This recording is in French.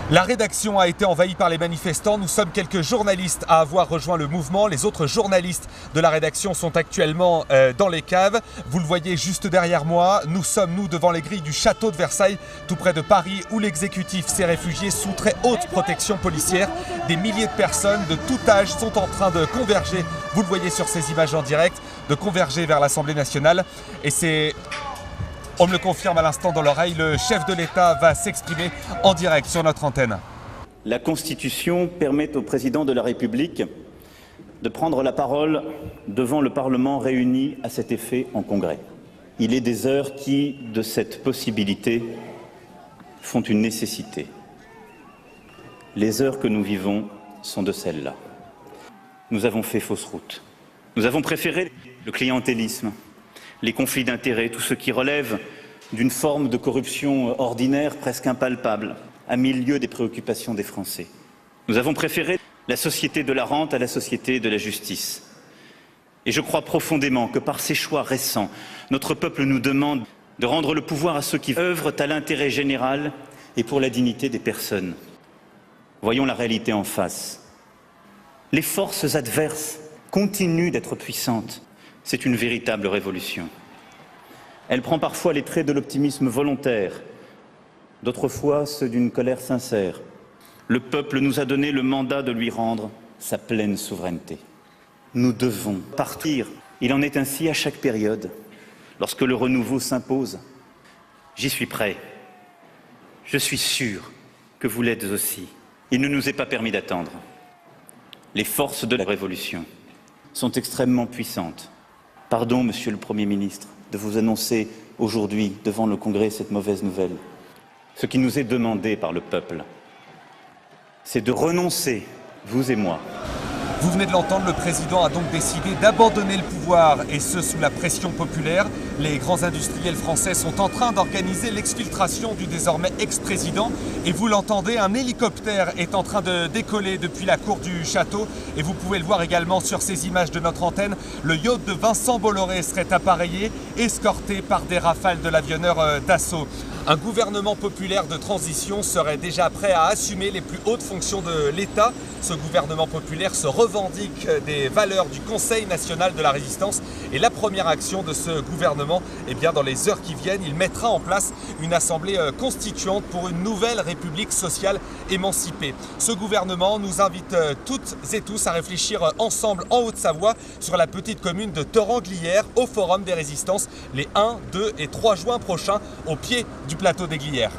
La rédaction a été envahie par les manifestants. Nous sommes quelques journalistes à avoir rejoint le mouvement. Les autres journalistes de la rédaction sont actuellement dans les caves. Vous le voyez juste derrière moi. Nous sommes, devant les grilles du château de Versailles, tout près de Paris, où l'exécutif s'est réfugié sous très haute protection policière. Des milliers de personnes de tout âge sont en train de converger, vous le voyez sur ces images en direct, de converger vers l'Assemblée nationale. Et c'est... On me le confirme à l'instant dans l'oreille, le chef de l'État va s'exprimer en direct sur notre antenne. La Constitution permet au président de la République de prendre la parole devant le Parlement réuni à cet effet en Congrès. Il est des heures qui, de cette possibilité, font une nécessité. Les heures que nous vivons sont de celles-là. Nous avons fait fausse route. Nous avons préféré le clientélisme, les conflits d'intérêts, tout ce qui relève d'une forme de corruption ordinaire presque impalpable, à milieu des préoccupations des Français. Nous avons préféré la société de la rente à la société de la justice. Et je crois profondément que par ces choix récents, notre peuple nous demande de rendre le pouvoir à ceux qui œuvrent à l'intérêt général et pour la dignité des personnes. Voyons la réalité en face. Les forces adverses continuent d'être puissantes. C'est une véritable révolution. Elle prend parfois les traits de l'optimisme volontaire, d'autres fois ceux d'une colère sincère. Le peuple nous a donné le mandat de lui rendre sa pleine souveraineté. Nous devons partir. Il en est ainsi à chaque période. Lorsque le renouveau s'impose, j'y suis prêt. Je suis sûr que vous l'êtes aussi. Il ne nous est pas permis d'attendre. Les forces de la Révolution sont extrêmement puissantes. Pardon, Monsieur le Premier ministre, de vous annoncer aujourd'hui devant le Congrès cette mauvaise nouvelle. Ce qui nous est demandé par le peuple, c'est de renoncer, vous et moi. Vous venez de l'entendre, le président a donc décidé d'abandonner le pouvoir, et ce sous la pression populaire. Les grands industriels français sont en train d'organiser l'exfiltration du désormais ex-président. Et vous l'entendez, un hélicoptère est en train de décoller depuis la cour du château. Et vous pouvez le voir également sur ces images de notre antenne. Le yacht de Vincent Bolloré serait appareillé, escorté par des rafales de l'avionneur Dassault. Un gouvernement populaire de transition serait déjà prêt à assumer les plus hautes fonctions de l'État. Ce gouvernement populaire se revendique des valeurs du Conseil national de la résistance. Et la première action de ce gouvernement, eh bien, dans les heures qui viennent, il mettra en place une assemblée constituante pour une nouvelle république sociale émancipée. Ce gouvernement nous invite toutes et tous à réfléchir ensemble en Haute-Savoie sur la petite commune de Thoranglières au Forum des Résistances les 1, 2 et 3 juin prochains au pied du plateau des Glières.